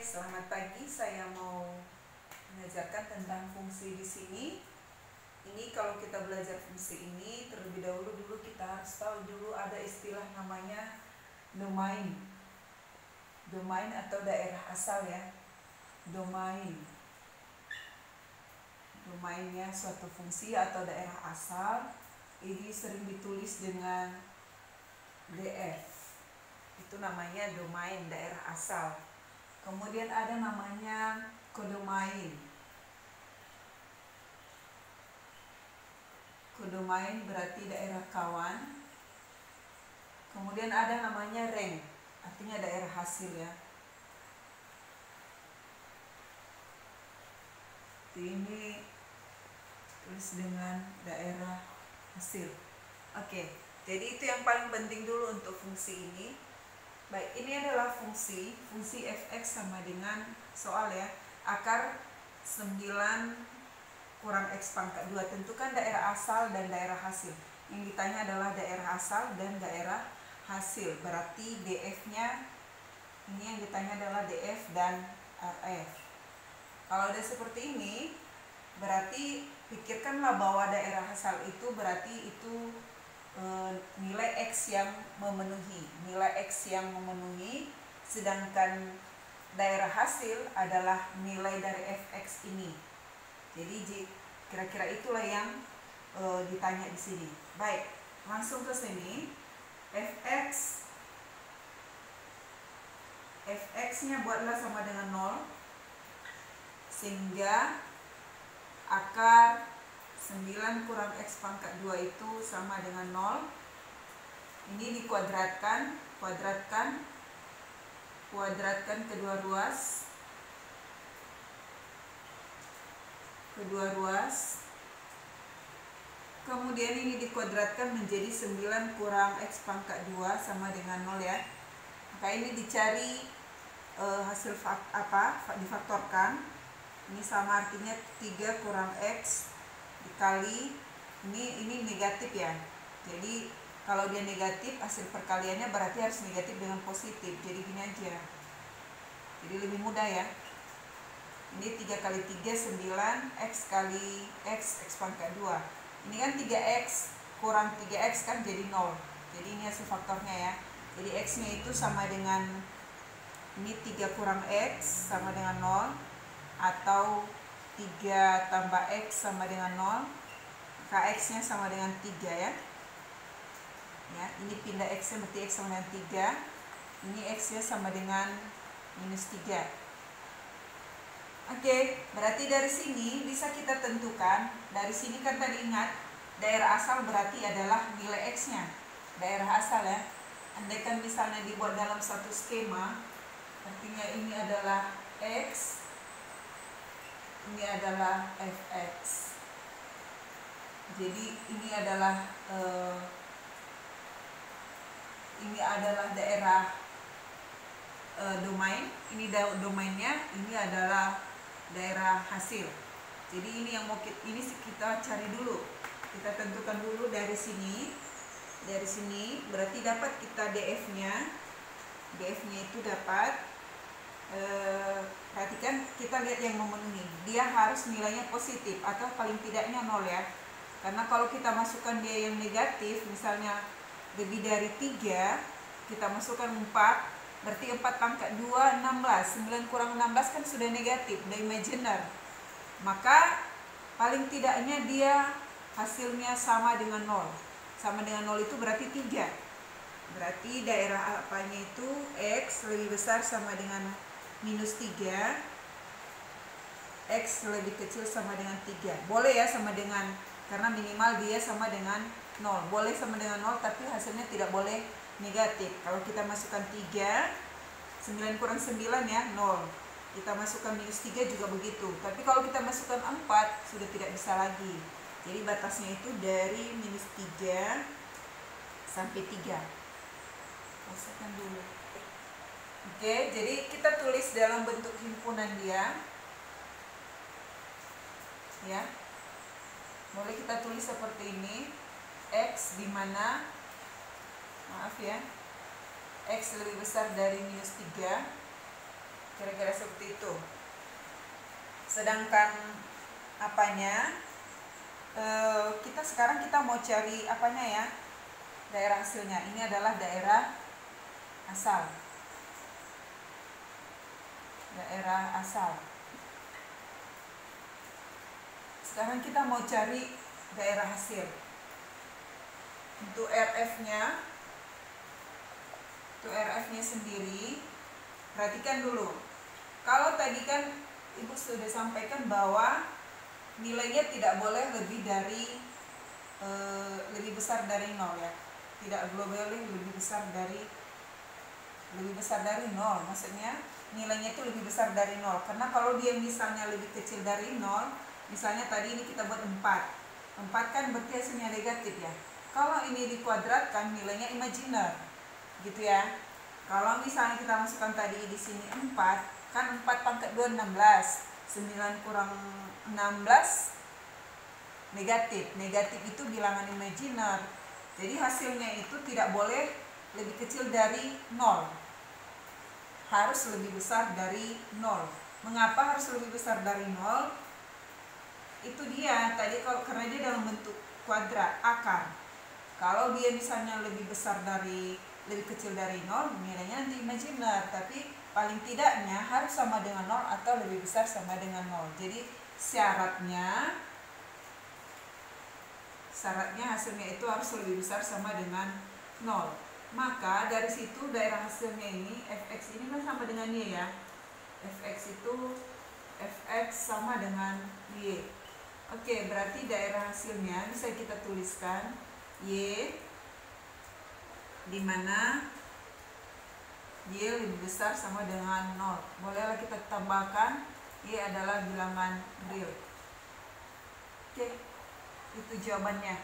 Selamat pagi. Saya mau mengajarkan tentang fungsi di sini. Ini kalau kita belajar fungsi ini, terlebih dahulu kita harus tahu dulu ada istilah namanya domain. Domain atau daerah asal ya. Domain. Domainnya suatu fungsi atau daerah asal. Ini sering ditulis dengan DF. Itu namanya domain, daerah asal. Kemudian ada namanya kodomain. Kodomain berarti daerah kawan. Kemudian ada namanya rank, artinya daerah hasil ya. Ini tulis dengan daerah hasil. Oke, jadi itu yang paling penting dulu untuk fungsi ini. Baik, ini adalah fungsi fx sama dengan soal ya, akar 9 kurang x pangkat 2. Tentukan daerah asal dan daerah hasil. Yang ditanya adalah daerah asal dan daerah hasil. Berarti df-nya, ini yang ditanya adalah df dan rf. Kalau udah seperti ini, berarti pikirkanlah bahwa daerah asal itu berarti itu nilai X yang memenuhi, sedangkan daerah hasil adalah nilai dari fx ini. Jadi kira-kira itulah yang ditanya di sini. Baik, langsung ke sini. fx-nya buatlah sama dengan 0, sehingga akar 9 kurang x pangkat 2 itu sama dengan 0. Ini dikuadratkan, kuadratkan kedua ruas. Kemudian ini dikuadratkan menjadi 9 kurang x pangkat 2 sama dengan 0 ya. Maka ini dicari hasil difaktorkan. Ini sama artinya 3 kurang x dikali ini negatif ya. Jadi kalau dia negatif, hasil perkaliannya berarti harus negatif dengan positif. Jadi gini aja. Jadi lebih mudah ya. Ini 3 kali 3 9, x kali x pangkat 2. Ini kan 3x kurang 3x kan jadi 0. Jadi ini hasil faktornya ya. Jadi x-nya itu sama dengan ini 3 kurang x sama dengan 0, atau 3 tambah x sama dengan 0, maka x-nya sama dengan 3 ya. Ya, ini pindah x-nya berarti x sama dengan 3. Ini x-nya sama dengan minus 3. Oke, berarti dari sini bisa kita tentukan. Dari sini kan tadi ingat, daerah asal berarti adalah nilai x-nya. Daerah asal ya. Andaikan misalnya dibuat dalam satu skema, artinya ini adalah x, ini adalah fx. Jadi ini adalah daerah domain, ini domainnya, ini adalah daerah hasil. Jadi ini yang mau kita cari dulu. Kita tentukan dulu dari sini. Dari sini berarti dapat kita df-nya. Df-nya itu dapat perhatikan, kita lihat yang memenuhi. Dia harus nilainya positif atau paling tidaknya 0 ya. Karena kalau kita masukkan dia yang negatif, misalnya lebih dari 3, kita masukkan 4, berarti 4 pangkat 2 16. 9 kurang 16 kan sudah negatif, udah imaginer. Maka paling tidaknya dia hasilnya sama dengan 0. Sama dengan 0 itu berarti 3. Berarti daerah apanya itu x lebih besar sama dengan minus 3, x lebih kecil sama dengan 3. Boleh ya sama dengan, karena minimal dia sama dengan 0. Boleh sama dengan 0, tapi hasilnya tidak boleh negatif. Kalau kita masukkan 3, 9 kurang 9 ya, 0. Kita masukkan minus 3 juga begitu. Tapi kalau kita masukkan 4, sudah tidak bisa lagi. Jadi batasnya itu dari minus 3 sampai 3. Masukkan dulu. Oke, jadi kita tulis dalam bentuk himpunan dia. Ya. Boleh kita tulis seperti ini. X di mana, maaf ya, x lebih besar dari minus 3. Kira-kira seperti itu. Sedangkan apanya, sekarang kita mau cari apanya ya, daerah hasilnya. Ini adalah daerah asal. Daerah asal. Sekarang kita mau cari daerah hasil. Untuk RF-nya, sendiri, perhatikan dulu. Kalau tadi kan Ibu sudah sampaikan bahwa nilainya tidak boleh lebih besar dari 0 ya. Tidak boleh lebih besar dari 0. Maksudnya nilainya itu lebih besar dari 0. Karena kalau dia misalnya lebih kecil dari 0, misalnya tadi ini kita buat 4 kan berarti hasilnya negatif ya. Kalau ini dikuadratkan nilainya imajiner, gitu ya. Kalau misalnya kita masukkan tadi di sini 4, kan 4 pangkat 2 16, 9 kurang 16 negatif. Negatif itu bilangan imajiner. Jadi hasilnya itu tidak boleh lebih kecil dari 0. Harus lebih besar dari 0. Mengapa harus lebih besar dari 0? Itu dia tadi, karena dia dalam bentuk kuadrat, akar. Kalau dia misalnya lebih kecil dari 0, nilainya nanti imajiner, tapi paling tidaknya harus sama dengan 0 atau lebih besar sama dengan 0. Jadi syaratnya hasilnya itu harus lebih besar sama dengan 0. Maka dari situ daerah hasilnya ini, fx ini kan sama dengan y ya. Fx sama dengan y. Oke, berarti daerah hasilnya bisa kita tuliskan Y, di mana Y lebih besar sama dengan 0. Bolehlah kita tambahkan Y adalah bilangan real. Oke, itu jawabannya.